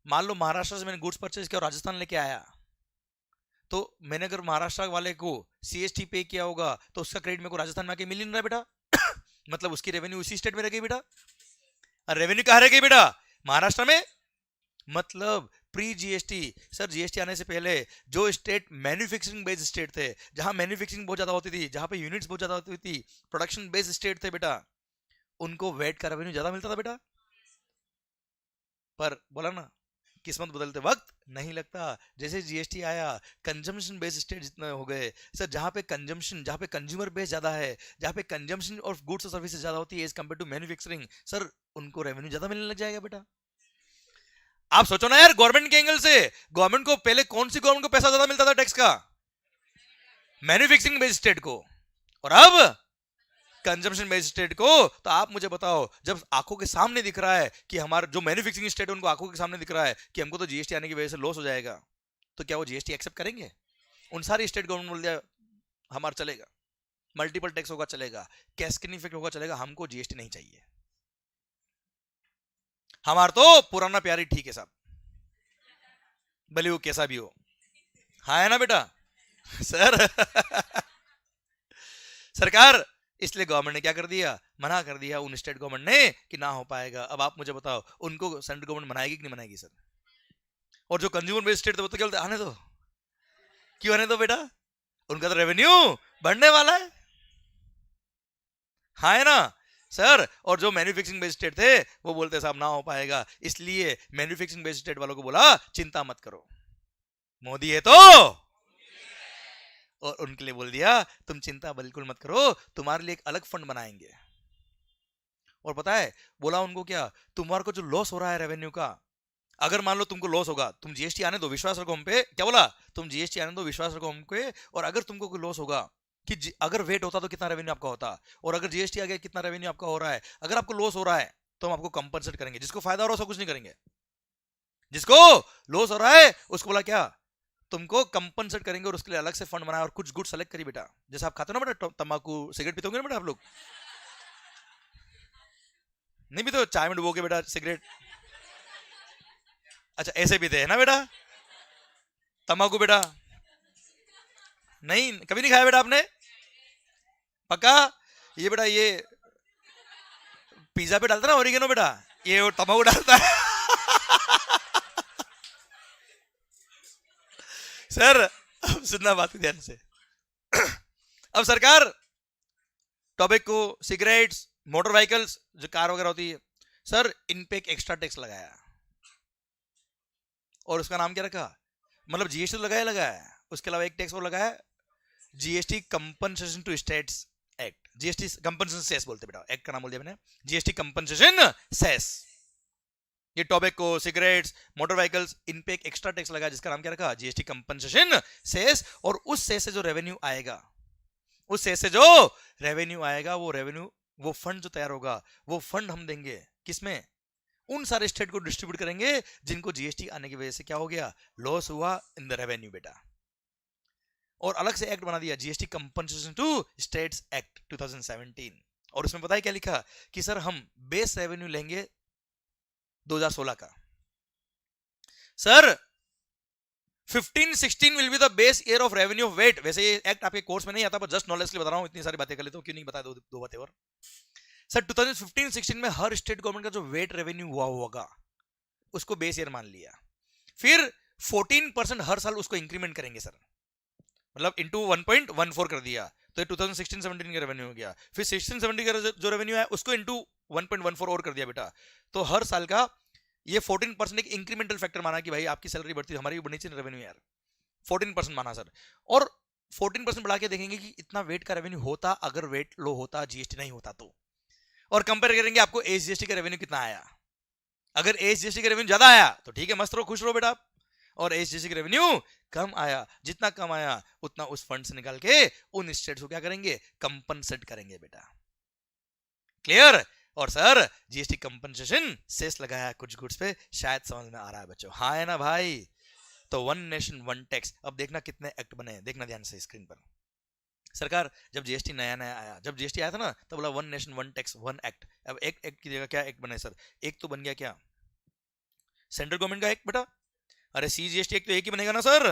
मान लो महाराष्ट्र से मैंने गुड्स परचेज किया और राजस्थान लेके आया, तो मैंने अगर महाराष्ट्र वाले को सीएसटी पे किया होगा तो उसका क्रेडिट मेरे को राजस्थान में आके मिल नहीं रहा बेटा। मतलब उसकी रेवेन्यू उसी स्टेट में रह गई बेटा। और रेवेन्यू कहां रह गई बेटा? महाराष्ट्र में। मतलब प्री जीएसटी सर, जीएसटी आने से पहले जो स्टेट मैन्युफैक्चरिंग बेस्ड स्टेट थे, जहां मैन्युफैक्चरिंग बहुत ज्यादा होती थी, जहां पे यूनिट्स बहुत ज्यादा होती थी, प्रोडक्शन बेस्ड स्टेट थे बेटा, उनको वेट का रेवेन्यू ज्यादा मिलता था बेटा। पर बोला ना किस्मत बदलते वक्त नहीं लगता। जैसे जीएसटी आया कंजम्पशन बेस्ड स्टेट जितने हो गए सर, जहां पे कंजम्पशन, जहां पे कंज्यूमर बेस ज्यादा है, जहां पे कंजम्पशन ऑफ गुड्स और सर्विसेज ज्यादा होती है as compare to manufacturing, sir उनको रेवेन्यू ज्यादा मिलने लग जाएगा बेटा। आप सोचो ना यार, गवर्नमेंट के एंगल से गवर्नमेंट को पहले कौन सी गवर्नमेंट को पैसा ज्यादा मिलता था टैक्स का? मैन्युफैक्चरिंग बेस्ड स्टेट को। और अब कंजम्पशन बेस्ड स्टेट को। तो आप मुझे बताओ, जब आंखों के सामने दिख रहा है कि हमारा जो मैन्युफैक्चरिंग स्टेट है उनको आंखों के सामने दिख रहा है कि हमको तो जीएसटी आने की वजह से लॉस हो जाएगा, तो क्या वो जीएसटी एक्सेप्ट करेंगे? उन सारी स्टेट गवर्नमेंट बोल दिया हमारा चलेगा, मल्टीपल टैक्स होगा चलेगा, कैस्केडिंग इफेक्ट होगा चलेगा, हमको जीएसटी नहीं चाहिए, हमारा तो पुराना प्यारी ठीक है साहब, भले वो कैसा भी हो। हाँ है ना बेटा? सर सरकार इसलिए गवर्नमेंट ने क्या कर दिया? मना कर दिया उन स्टेट गवर्नमेंट ने कि ना हो पाएगा। अब आप मुझे बताओ उनको सेंट्रल गवर्नमेंट मनाएगी कि नहीं मनाएगी सर? और जो कंज्यूमर बेस्ड स्टेट थे वो तो क्या बोलते, आने दो। क्यों आने दो बेटा? उनका तो रेवेन्यू बढ़ने वाला है। हाँ है ना सर? और जो मैन्युफैक्चरिंग बेस्ड स्टेट थे वो बोलते साहब ना हो पाएगा, इसलिए मैन्युफैक्चरिंग बेस्ड स्टेट वालों को बोला चिंता मत करो, मोदी है तो। और उनके लिए बोल दिया तुम चिंता बिल्कुल मत करो, तुम्हारे लिए एक अलग फंड बनाएंगे। और पता है बोला उनको क्या? तुम्हारे को जो लॉस हो रहा है रेवेन्यू का, अगर मान लो तुमको लॉस होगा, तुम जीएसटी आने दो, विश्वास रखो हम पे। क्या बोला? तुम जीएसटी आने दो, विश्वास रखो हम पे, और अगर तुमको कोई लॉस होगा कि अगर वेट होता तो कितना रेवेन्यू आपका होता, और अगर जीएसटी आ गया कितना रेवेन्यू आपका हो रहा है, अगर आपको लॉस हो रहा है तो हम आपको कंपनसेट करेंगे। जिसको फायदा हो रहा है उसको कुछ नहीं करेंगे, जिसको लॉस हो रहा है उसको बोला क्या तुमको कंपनसेट करेंगे, और उसके लिए अलग से फंड बनाया और कुछ गुड सेलेक्ट करी बेटा। जैसे आप खाते हो ना बेटा तंबाकू सिगरेट पीते होंगे ना बेटा आप लोग? नहीं पीते हो? चाय में डुबो के बेटा सिगरेट। अच्छा ऐसे पीते हैं ना बेटा तंबाकू बेटा? नहीं कभी नहीं खाया बेटा आपने? पक्का? ये बेटा ये पिज्जा पे डालता ना ओरिगेनो बेटा, ये तंबाकू डालता है। सर अब सुनना बात ध्यान से। अब सरकार टॉबैको, सिगरेट्स, मोटर व्हीकल्स जो कार वगैरह होती है सर, इन पे एक एक्स्ट्रा टैक्स लगाया, और उसका नाम क्या रखा? मतलब जीएसटी तो लगाया, उसके अलावा एक टैक्स और लगाया, GST compensation to states act. GST compensation cess बोलते बेटा, एक्ट का नाम बोल दिया मैंने, जीएसटी कंपनसेशन सेस। ये टॉबैको, सिगरेट्स, मोटर व्हीकल्स, इन पे एक एक्स्ट्रा टैक्स लगा जिसका नाम क्या रखा? GST compensation cess. और उस सेस से जो रेवेन्यू आएगा, उस सेस से जो रेवेन्यू आएगा, वो रेवेन्यू, वो फंड जो तैयार होगा, वो फंड हम देंगे किसमें? उन सारे स्टेट को डिस्ट्रीब्यूट करेंगे जिनको जीएसटी आने की वजह से क्या हो गया? लॉस हुआ इन द रेवेन्यू बेटा। और अलग से एक्ट बना दिया, GST compensation to states act 2017। और उसमें पता है क्या लिखा? कि सर हम बेस रेवेन्यू लेंगे 2016 का। Sir 15-16 will be the base year of revenue of VAT. वैसे ये एक्ट आपके कोर्स में नहीं आता, पर जस्ट नॉलेज के लिए बता रहा हूं, इतनी सारी बातें कर लेता हूं, क्यों नहीं बता दो बातें और। सर 2015-16 में हर स्टेट गवर्नमेंट का जो वेट रेवेन्यू हुआ होगा उसको बेस ईयर मान लिया, फिर 14% हर साल उसको इंक्रीमेंट करेंगे सर, मतलब इंटू 1.14 कर दिया, तो ये 2016-17 का रेवेन्यू हो गया। फिर 16-17 का जो रेवेन्यू है उसको इंटू 1.14 और कर दिया बेटा, तो हर साल का ये 14% एक इंक्रीमेंटल फैक्टर माना कि भाई आपकी सैलरी बढ़ती है, हमारी भी बढ़नी चाहिए रेवेन्यू यार, 14% माना सर। और 14% बढ़ा के देखेंगे कि इतना वेट का रेवेन्यू होता अगर वेट लो होता, जीएसटी नहीं होता तो, और कंपेयर करेंगे आपको एसजीएसटी का रेवेन्यू कितना आया। अगर एसजीएसटी का रेवेन्यू ज्यादा आया तो ठीक है, मस्त रहो, खुश रहो बेटा आप, और एसजीएसटी का रेवेन्यू कम आया, जितना कम आया उतना उस फंड से निकाल के उन स्टेट्स को क्या करेंगे, कंपनसेट करेंगे बेटा। क्लियर। और सर जीएसटी कंपनसेशन सेस लगाया कुछ गुड्स पे, शायद समझ में आ रहा है बच्चों, हाँ है ना भाई। तो वन नेशन वन टैक्स, अब देखना कितने एक्ट बने, देखना ध्यान से स्क्रीन पर। सरकार जब जीएसटी नया नया आया, जब जीएसटी आया था ना, तब बोला one nation one tax one act. अब एक एक्ट की जगह क्या एक्ट बने सर, एक तो बन गया क्या, सेंट्रल गवर्नमेंट का एक्ट बेटा, अरे सीजीएसटी एक्ट तो एक ही बनेगा ना sir.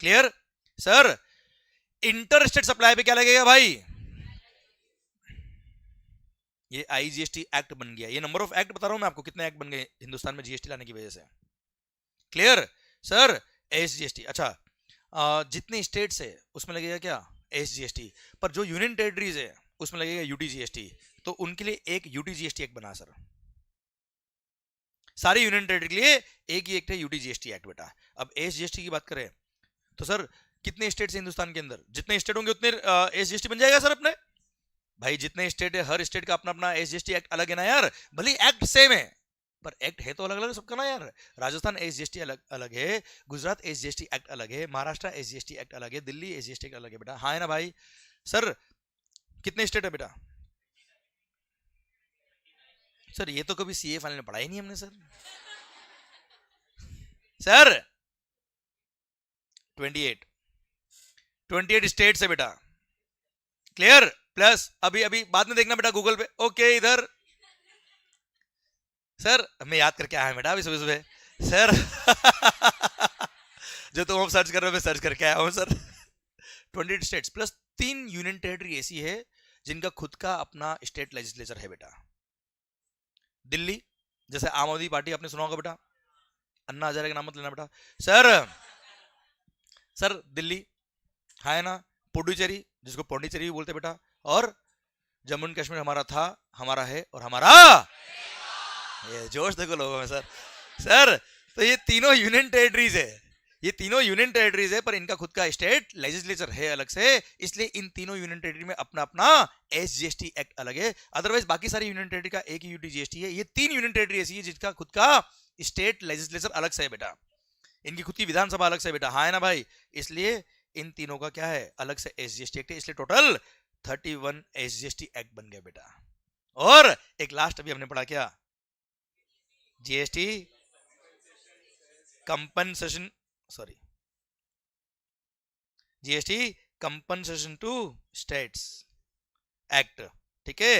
Clear sir. Inter state supply पे क्या लगेगा भाई, ये आईजीएसटी एक्ट बन गया। ये नंबर ऑफ एक्ट बता रहा हूं मैं आपको, कितने एक्ट बन गए हिंदुस्तान में जीएसटी लाने की वजह से। Clear sir. एसजीएसटी, अच्छा जितने स्टेट्स है उसमें लगेगा क्या एसजीएसटी, पर जो यूनियन टेरिटरीज है उसमें लगेगा यूटीजीएसटी, तो उनके लिए एक यूटीजीएसटी एक्ट बना सर। सारे यूनियन टेरिटरी के लिए एक ही एक्ट है यूटीजीएसटी एक्ट बेटा। अब एसजीएसटी की बात करें तो सर कितने स्टेट है हिंदुस्तान के अंदर, जितने स्टेट होंगे उतने एसजीएसटी बन जाएगा सर अपने। भाई जितने स्टेट है हर स्टेट का अपना अपना एसजीएसटी एक्ट अलग है ना यार, भले एक्ट सेम है पर एक्ट है तो अलग अलग सबका ना यार। राजस्थान एसजीएसटी अलग अलग है, गुजरात एसजीएसटी एक्ट अलग है, महाराष्ट्र एसजीएसटी एक्ट अलग है, दिल्ली एसजीएसटी एक्ट अलग है बेटा, हाँ है ना भाई। सर कितने स्टेट है बेटा, सर ये तो कभी सीए फाइनल में पढ़ा ही नहीं हमने सर। सर 28 स्टेट्स है बेटा। क्लियर। प्लस अभी अभी बाद में देखना बेटा गूगल पे, ओके इधर सर मैं याद करके आया बेटा अभी सुबह सुबह सर जो तुम अब सर्च कर रहे हो मैं सर्च करके आया हूं sir. 28 states plus 3 union territory ऐसी है जिनका खुद का अपना स्टेट लेजिस्लेचर है बेटा। दिल्ली जैसे आम आदमी पार्टी आपने सुना होगा बेटा, अन्ना हजारे का नाम मत लेना बेटा सर। सर दिल्ली है ना, पुडुचेरी जिसको पौंडीचेरी बोलते बेटा, और जम्मू एंड कश्मीर हमारा था, हमारा है और हमारा, ये जोश देखो लोगों में सर। सर तो ये तीनों यूनियन टेरिटरीज है, ये तीनों यूनियन टेरिटरीज है, पर इनका खुद का स्टेट लेजिस्लेचर है अलग से, इसलिए इन तीनों यूनियन टेरिटरी में अपना अपना एसजीएसटी एक्ट अलग है। अदरवाइज बाकी सारी यूनियन टेरिटरी का एक ही यूटीजीएसटी है। ये 3 यूनियन टेरिटरी ऐसी है जिसका खुद का स्टेट लेजिस्लेचर अलग से है बेटा, इनकी खुद की विधानसभा अलग से है बेटा, हाँ है ना भाई। इसलिए इन तीनों का क्या है अलग से एसजीएसटी एक्ट है, इसलिए टोटल 31 एसजीएसटी एक्ट बन गया बेटा। और एक लास्ट अभी हमने पढ़ा क्या, GST compensation, sorry GST compensation to states act, ठीक है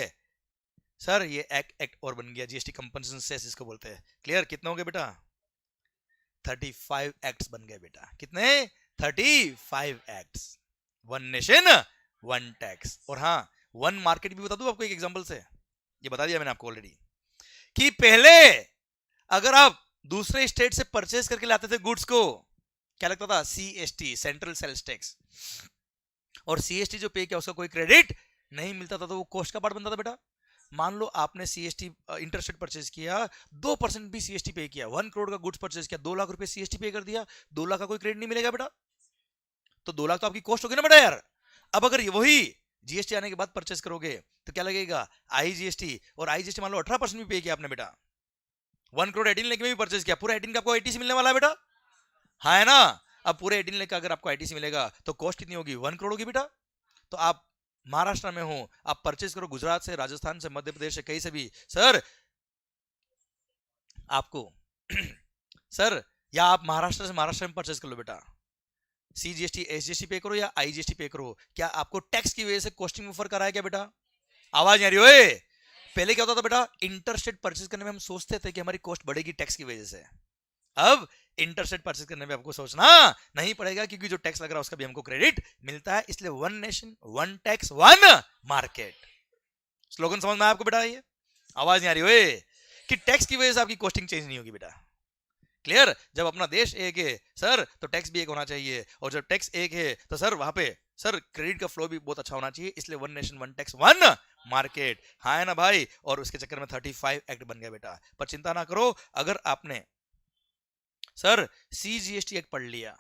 सर। ये एक्ट और बन गया जीएसटी कंपनसेशन सेस इसको बोलते हैं। क्लियर। कितने हो गए बेटा, 35 एक्ट्स बन गए बेटा। कितने, 35 acts. One nation one tax. और हाँ वन मार्केट भी बता दूं आपको एक एग्जांपल से, ये बता दिया मैंने आपको ऑलरेडी, कि पहले अगर आप दूसरे स्टेट से परचेज करके लाते थे गुड्स को, क्या लगता था, सीएसटी सेंट्रल सेल्स टैक्स, और सीएसटी जो पे किया उसका कोई क्रेडिट नहीं मिलता था, तो वो कॉस्ट का पार्ट बनता था बेटा। मान लो आपने सीएसटी इंटरस्टेट परचेज किया, 2% भी सीएसटी पे किया, 1 करोड़ का गुड्स परचेज किया, 2 लाख रुपए सीएसटी पे कर दिया, 2 लाख का कोई क्रेडिट नहीं मिलेगा बेटा, तो 2 लाख तो आपकी कॉस्ट होगी ना बेटा यार। अब अगर वही जीएसटी आने के बाद परचेज करोगे तो क्या लगेगा, आईजीएसटी, और आईजीएसटी मान लो 18% भी पे किया आपने बेटा, 1 करोड़ 18 लाख में भी परचेज किया, पूरा 18 का आपको आईटीसी मिलने वाला है बेटा, हाँ है ना। अब पूरे 18 लाख का अगर आपको आईटीसी मिलेगा तो कॉस्ट कितनी होगी, 1 करोड़ होगी बेटा। तो आप महाराष्ट्र में हो, आप परचेज करो गुजरात से, राजस्थान से, मध्य प्रदेश से, कहीं से भी सर आपको सर, या आप महाराष्ट्र से महाराष्ट्र में परचेज कर लो बेटा, सीजीएसटी एसजीएसटी पे करो या आईजीएसटी पे करो, क्या आपको टैक्स की वजह से कॉस्टिंग में फर्क आ रहा है क्या बेटा, आवाज नहीं आ रही ओए, पहले क्या होता था बेटा, इंटरस्टेट परचेज करने में हम सोचते थे कि हमारी कॉस्ट बढ़ेगी टैक्स की वजह से। अब इंटरस्टेट परचेज करने में आपको सोचना नहीं पड़ेगा, क्योंकि जो टैक्स लग रहा है उसका भी हमको क्रेडिट मिलता है। इसलिए one nation one tax one market. Slogan समझ में आया आपको बेटा? ये आवाज नहीं आ रही ओए कि टैक्स की वजह से आपकी कॉस्टिंग चेंज नहीं होगी बेटा। क्लियर? जब अपना देश एक है सर तो टैक्स भी एक होना चाहिए, और जब टैक्स एक है तो सर वहां पे सर क्रेडिट का फ्लो भी बहुत अच्छा होना चाहिए। इसलिए one nation one tax one market. हाँ है ना भाई? और उसके चक्कर में 35 एक्ट बन गया बेटा। पर चिंता ना करो, अगर आपने सर CGST एक्ट पढ़ लिया,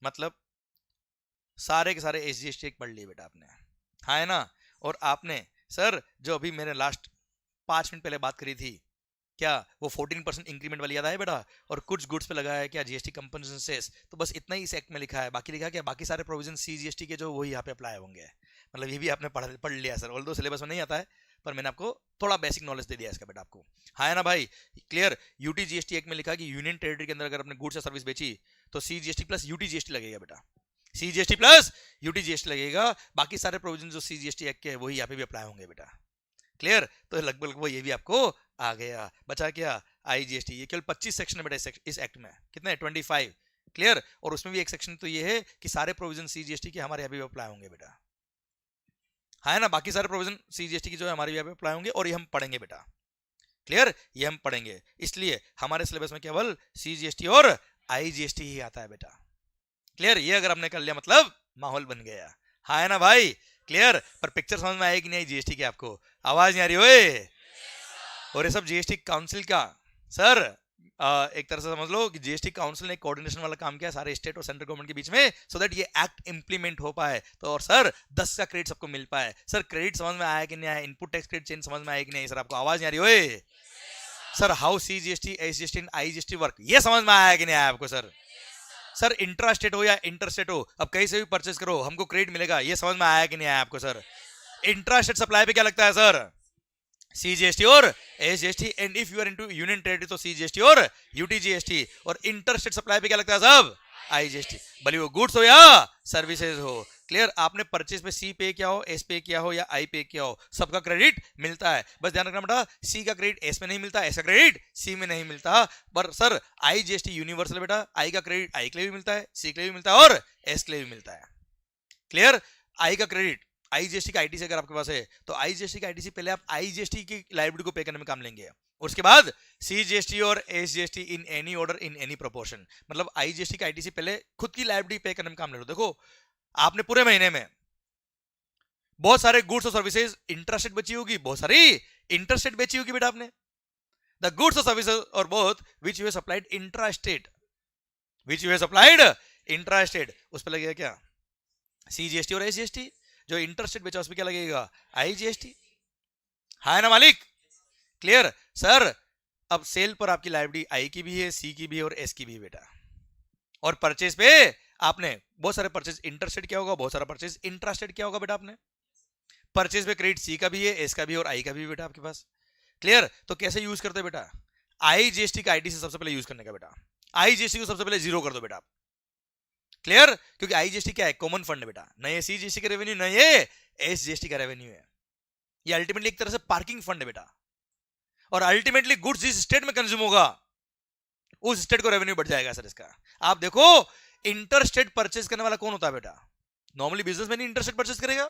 मतलब सारे के सारे SGST एक्ट पढ़ लिए बेटा आपने, हाँ है ना? और आपने सर जो अभी मैंने लास्ट 5 मिनट पहले बात करी थी, क्या वो 14% इंक्रीमेंट वाली याद आया बेटा? और कुछ गुड्स पे लगा है क्या GST कंपनसेशन सेस, तो बस इतना ही इस एक्ट में लिखा है। बाकी लिखा क्या? बाकी सारे प्रोविजन CGST के जो वही यहाँ पे अप्लाई होंगे। मतलब ये भी आपने पढ़ लिया सर, ऑल्दो सिलेबस में नहीं आता है, पर मैंने आपको थोड़ा बेसिक नॉलेज दे दिया इसका बेटा आपको। हाँ है ना भाई? क्लियर? UT-GST एक्ट में लिखा कि यूनियन टेरिटरी के अंदर अगर अपने गुड्स या सर्विस बेची तो CGST प्लस UT-GST लगेगा बेटा। CGST प्लस UT-GST लगेगा। बाकी सारे प्रोविजन जो CGST एक्ट के है वही यहाँ पे भी अप्लाई होंगे बेटा। क्लियर? तो लगभग वो ये भी आपको आ गया। बचा क्या? IGST। ये केवल 25 सेक्शन है बेटा इस एक्ट में। कितने? 25। क्लियर? और उसमें भी एक सेक्शन तो ये है कि सारे प्रोविजन CGST के हमारे यहाँ भी अप्लाई होंगे बेटा। हाँ है ना? बाकी सारे प्रोविजन CGST की जो है हमारे यहाँ पे अप्लाई होंगे, और ये हम पढ़ेंगे बेटा। क्लियर? ये हम पढ़ेंगे। इसलिए हमारे सिलेबस में केवल CGST और IGST ही आता है बेटा। क्लियर? ये अगर हमने कर लिया मतलब माहौल बन गया। हाँ है ना भाई? क्लियर? पर पिक्चर समझ में आएगी नहीं GST की आपको? आवाज नहीं आ रही ओए? और ये सब GST काउंसिल का सर एक तरह से समझ लो कि GST काउंसिल ने कोऑर्डिनेशन वाला काम किया सारे स्टेट और सेंट्रल गवर्नमेंट के बीच में, सो दैट ये एक्ट इंप्लीमेंट हो पाए। तो और सर 10 का क्रेडिट सबको मिल पाए। सर क्रेडिट समझ में आया कि नहीं आया? इनपुट टैक्स क्रेडिट चेंज समझ में आया कि नहीं? सर आपको आवाज नहीं आ रही ओए? Sir how CGST SGST and IGST work, ये समझ में आया कि नहीं आया आपको? सर इंट्रा स्टेट हो या इंटर स्टेट हो, अब कहीं से भी परचेस करो हमको क्रेडिट मिलेगा, ये समझ में आया कि नहीं आया आपको? सर इंट्रा स्टेट सप्लाई पे क्या लगता है सर? CGST और SGST, and if you are into union territory तो CGST और UT-GST, और इंटर स्टेट सप्लाई पे क्या लगता है सब? IGST। भले वो गुड्स हो या सर्विसेज हो। क्लियर? आपने परचेज पे C पे किया हो, S पे किया हो या I पे किया हो, सबका क्रेडिट मिलता है। बस ध्यान रखना बेटा, C का क्रेडिट S में नहीं मिलता, S का क्रेडिट C में नहीं मिलता। पर सर IGST यूनिवर्सल बेटा, I का क्रेडिट I के लिए भी मिलता है, C के लिए भी मिलता है और S के लिए भी मिलता है। क्लियर? I का क्रेडिट IGST का ITC अगर आपके पास है तो IGST का ITC पहले आप IGST की लायबिलिटी को पे करने में काम लेंगे, और उसके बाद CGST और SGST in any order in any proportion. मतलब IGST का ITC पहले खुद की लायबिलिटी पे करने में काम ले लो। देखो आपने पूरे महीने में बहुत सारे गुड्स और सर्विसेज इंट्रास्टेट बेची होगी, बहुत सारी इंटरस्टेट बेची होगी बेटा आपने। द गुड्स और सर्विसेज और both which you have supplied intrastate, which you have supplied intrastate, उस पर लगेगा क्या? CGST और SGST। जो इंटरस्टेट बेचा उस पर क्या लगेगा? IGST। हाँ ना मालिक? क्लियर? सर अब सेल पर आपकी लायबिलिटी I की भी है, C की भी है और S की भी है बेटा। और परचेज पे आपने बहुत सारे परचेज इंटरस्टेट किया होगा, बहुत सारा परचेज इंट्रास्टेट किया होगा बेटा आपने। परचेज पे क्रेडिट C का भी है, S का भी है और I का भी बेटा आपके पास। क्लियर? तो कैसे यूज करते हैं बेटा? IGST का ITC सबसे पहले यूज करने का बेटा। IGST को सबसे पहले 0 कर दो बेटा। क्लियर? क्योंकि IGST क्या है? कॉमन फंड है बेटा। न ये CGST का रेवेन्यू, न ये SGST का रेवेन्यू है। ये अल्टीमेटली एक तरह से पार्किंग फंड है बेटा, और अल्टीमेटली गुड्स जिस स्टेट में कंज्यूम होगा उस स्टेट को रेवेन्यू बढ़ जाएगा सर इसका। आप देखो इंटर स्टेट परचेज करने वाला कौन होता है बेटा? नॉर्मली बिजनेसमैन ही इंटर स्टेट परचेज करेगा।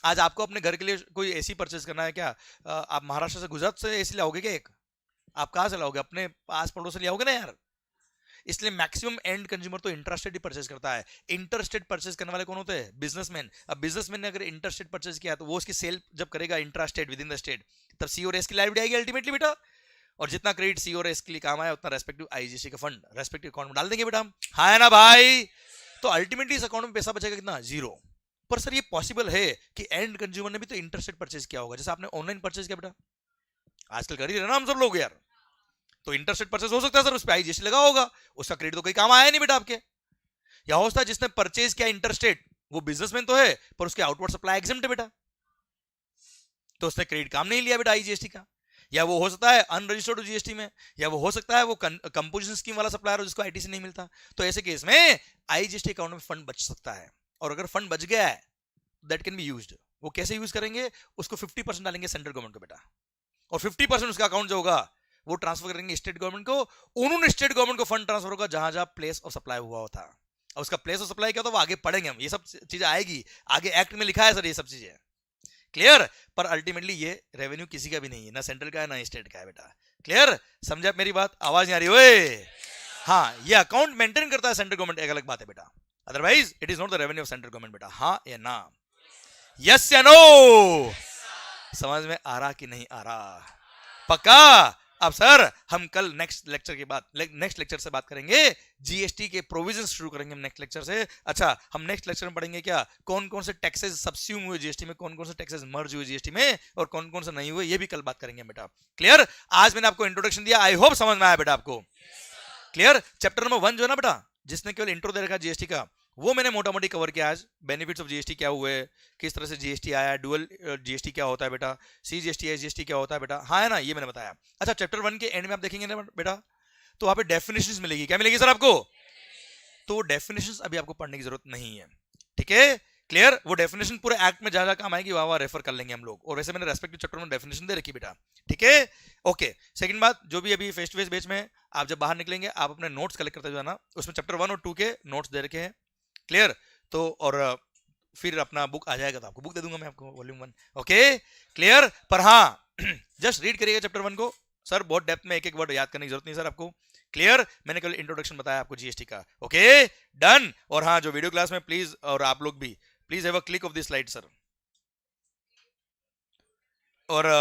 आज आपको अपने घर के लिए कोई एसी परचेज करना है क्या? आप महाराष्ट्र से गुजरात से एसी लाओगे क्या? एक आप कहां से लाओगे? अपने पास पड़ोस से लाओगे ना यार। इसलिए मैक्सिमम एंड कंज्यूमर तो इंटरस्टेट ही परचेज करता है। इंटरस्टेट परचेज करने वाले कौन होते हैं? बिजनेसमैन। अब बिजनेसमैन ने अगर इंटरस्टेट परचेज किया तो वो उसकी सेल जब करेगा intrastate with in the state, तब C और S की लायबिलिटी आएगी अल्टीमेटली बेटा। और जितना क्रेडिट C और S के लिए काम आया उतना रेस्पेक्टिव IGST का फंड रेस्पेक्टिव अकाउंट में डाल देंगे बेटा हम। हाँ है ना भाई? तो अल्टीमेटली इस अकाउंट में पैसा बचेगा कितना? 0। पर सर ये पॉसिबल है कि एंड कंज्यूमर ने भी तो इंटरस्टेट परचेज किया होगा, जैसे आपने ऑनलाइन परचेज किया बेटा, आजकल कर ही रहे ना हम सब लोग यार। तो इंटरस्टेट परचेज हो सकता है सर, उस पर IGST लगा होगा, उसका क्रेडिट तो कोई काम आया नहीं बेटा आपके। या हो सकता है जिसने परचेज किया इंटरस्टेट वो बिजनेसमैन तो है पर उसके आउटवर्ड सप्लाई एग्जेम्प्ट है बेटा, तो उसने क्रेडिट काम नहीं लिया बेटा IGST का। या वो हो सकता है अनरजिस्टर्ड GST में, या वो हो सकता है वो कंपोजिशन स्कीम वाला सप्लायर हो जिसको ITC नहीं मिलता। तो ऐसे केस में IGST अकाउंट में फंड बच सकता है, और अगर फंड बच गया है दैट कैन बी यूज्ड वो कैसे यूज करेंगे, उसको 50% डालेंगे सेंट्रल गवर्नमेंट को बेटा, और 50% उसका अकाउंट जो होगा वो ट्रांसफर करेंगे स्टेट गवर्नमेंट को। उन्होंने स्टेट गवर्नमेंट को फंड ट्रांसफर होगा जहां जहां प्लेस ऑफ सप्लाई हुआ होता। अब उसका प्लेस ऑफ सप्लाई क्या होता है वो आगे पढ़ेंगे हम, ये सब चीजें आएगी आगे, एक्ट में लिखा है सर ये सब चीजें, क्लियर। पर अल्टीमेटली ये रेवेन्यू किसी का भी नहीं है, ना सेंट्रल का है ना स्टेट का है बेटा, क्लियर। समझे आप मेरी बात, आवाज नहीं आ रही ओए? हाँ, ये अकाउंट मेंटेन करता है सेंट्रल गवर्नमेंट, एक अलग बात है बेटा, otherwise it is not the revenue of central government बेटा। हाँ या ना, यस या नो, समझ में आ रहा कि नहीं आ रहा? पक्का। अब सर हम कल नेक्स्ट लेक्चर से बात करेंगे, जीएसटी के प्रोविजन शुरू करेंगे हम नेक्स्ट लेक्चर से। अच्छा, हम नेक्स्ट लेक्चर में पढ़ेंगे क्या, कौन कौन से टैक्सेस सब्स्यूम हुए जीएसटी में, कौन कौन से टैक्सेस मर्ज हुए जीएसटी में, और कौन कौन से नहीं हुए, ये भी कल बात करेंगे बेटा, क्लियर। आज मैंने आपको इंट्रोडक्शन दिया, आई होप समझ में आया बेटा आपको, क्लियर। चैप्टर नंबर 1 जो है ना बेटा, जिसने केवल इंट्रो दे रखा जीएसटी का, वो मैंने मोटा मोटी कवर किया आज। बेनिफिट्स ऑफ जीएसटी क्या हुए, किस तरह से जीएसटी आया, डुअल जीएसटी क्या होता है बेटा, सीजीएसटी एसजीएसटी क्या होता है बेटा, हाँ है ना, ये मैंने बताया। अच्छा, चैप्टर 1 के एंड में आप देखेंगे ना बेटा, तो वहां पे डेफिनेशंस मिलेगी, क्या मिलेगी सर आपको? तो डेफिनेशंस अभी आपको पढ़ने की जरूरत नहीं है, ठीक है, क्लियर। वो डेफिनेशन पूरे एक्ट में जहां जहां काम आएगी वहां रेफर कर लेंगे हम लोग, और वैसे मैंने रेस्पेक्टिव चैप्टर में डेफिनेशन दे रखी बेटा, ठीक है, ओके। सेकंड बात, जो भी अभी फेस टू फेस बैच में आप जब बाहर निकलेंगे, आप अपने नोट्स कलेक्ट करते जाना, उसमें चैप्टर 1 और 2 के नोट्स दे रखे हैं, क्लियर। तो और फिर अपना बुक आ जाएगा तो आपको बुक दे दूंगा मैं आपको, वॉल्यूम 1, ओके, क्लियर। पर हाँ जस्ट रीड करिएगा चैप्टर 1 को, सर बहुत डेप्थ में एक एक वर्ड याद करने की जरूरत नहीं सर आपको, क्लियर। मैंने केवल इंट्रोडक्शन बताया आपको जीएसटी का, ओके, डन। और हाँ, जो वीडियो क्लास में प्लीज, और आप लोग भी please have a click of this slide sir, और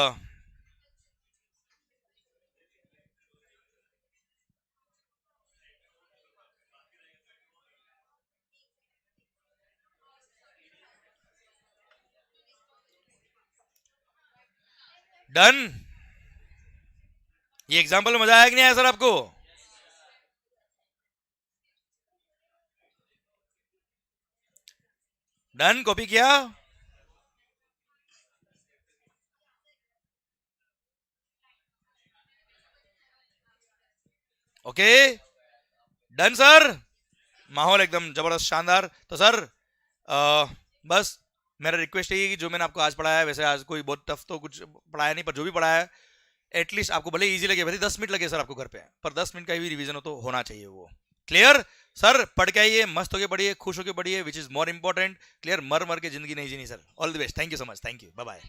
डन। ये एग्जांपल मजा आया कि नहीं आया सर आपको? डन, कॉपी किया, ओके, डन सर। माहौल एकदम जबरदस्त शानदार। तो सर बस मेरा रिक्वेस्ट यही है कि जो मैंने आपको आज पढ़ाया है, वैसे आज कोई बहुत टफ तो कुछ पढ़ाया नहीं, पर जो भी पढ़ाया है एटलीस्ट आपको भले इजी लगे, भले 10 मिनट लगे सर आपको घर पे, पर 10 मिनट का भी रिवीजन हो तो होना चाहिए वो, क्लियर। सर पढ़ के आइए, मस्त होके पढ़िए, खुश होके पढ़िए, which is more important, clear. मर मर के जिंदगी नहीं जीनी sir. All the best, thank you so much, thank you, bye bye.